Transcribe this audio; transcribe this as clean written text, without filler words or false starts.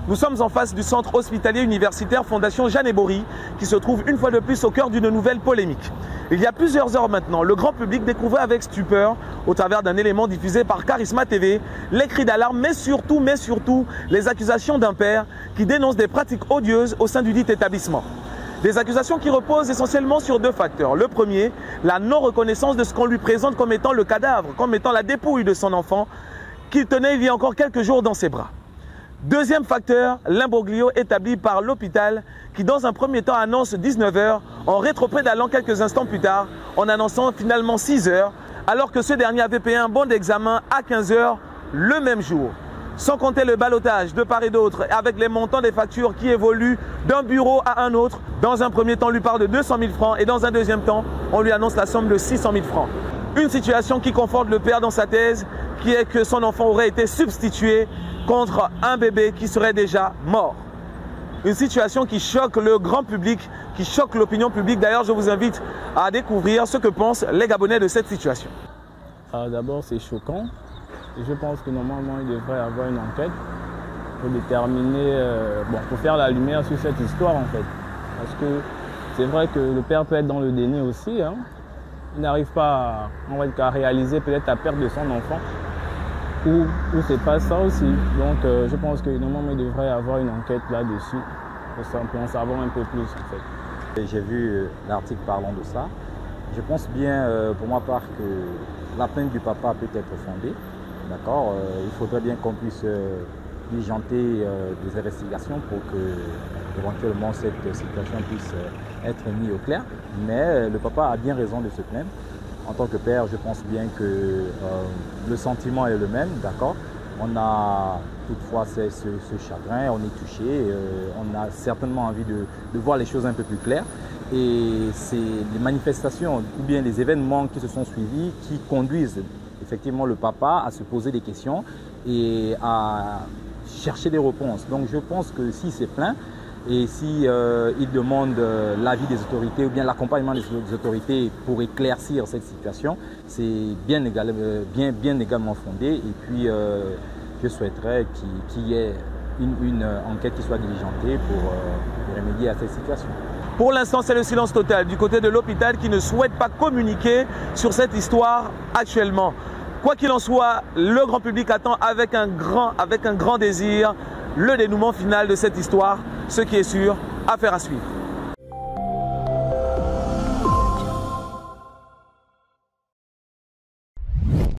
Nous sommes en face du centre hospitalier universitaire Fondation Jeanne Bory, qui se trouve une fois de plus au cœur d'une nouvelle polémique. Il y a plusieurs heures maintenant, le grand public découvrait avec stupeur, au travers d'un élément diffusé par Charisma TV, les cris d'alarme, mais surtout, les accusations d'un père qui dénonce des pratiques odieuses au sein du dit établissement. Des accusations qui reposent essentiellement sur deux facteurs. Le premier, la non-reconnaissance de ce qu'on lui présente comme étant le cadavre, comme étant la dépouille de son enfant qu'il tenait il y a encore quelques jours dans ses bras. Deuxième facteur, l'imbroglio établi par l'hôpital qui dans un premier temps annonce 19 h en rétropédalant quelques instants plus tard en annonçant finalement 6 h alors que ce dernier avait payé un bon d'examen à 15 h le même jour. Sans compter le ballottage de part et d'autre avec les montants des factures qui évoluent d'un bureau à un autre. Dans un premier temps, on lui parle de 200 000 francs et dans un deuxième temps, on lui annonce la somme de 600 000 francs. Une situation qui conforte le père dans sa thèse, qui est que son enfant aurait été substitué contre un bébé qui serait déjà mort. Une situation qui choque le grand public, qui choque l'opinion publique. D'ailleurs, je vous invite à découvrir ce que pensent les Gabonais de cette situation. D'abord, c'est choquant. Je pense que normalement, il devrait y avoir une enquête pour déterminer, pour faire la lumière sur cette histoire en fait. Parce que c'est vrai que le père peut être dans le déni aussi. Hein. Il n'arrive pas à réaliser peut-être la perte de son enfant. Ou c'est pas ça aussi. Donc je pense que normalement, il devrait y avoir une enquête là-dessus pour en savoir un peu plus en fait. J'ai vu l'article parlant de ça. Je pense bien, pour ma part, que la plainte du papa peut être fondée. D'accord, il faudrait bien qu'on puisse diligenter des investigations pour que éventuellement cette situation puisse être mise au clair. Mais le papa a bien raison de se plaindre. En tant que père, je pense bien que le sentiment est le même, d'accord. On a toutefois ce chagrin, on est touché, on a certainement envie de voir les choses un peu plus claires. Et c'est les manifestations ou bien les événements qui se sont suivis qui conduisent effectivement le papa à se poser des questions et à chercher des réponses. Donc je pense que si c'est plein et si il demande l'avis des autorités ou bien l'accompagnement des autorités pour éclaircir cette situation, c'est bien également fondé. Et puis je souhaiterais qu'il y ait une enquête qui soit diligentée pour remédier à cette situation. Pour l'instant, c'est le silence total du côté de l'hôpital qui ne souhaite pas communiquer sur cette histoire actuellement. Quoi qu'il en soit, le grand public attend avec un grand désir le dénouement final de cette histoire. Ce qui est sûr, affaire à suivre.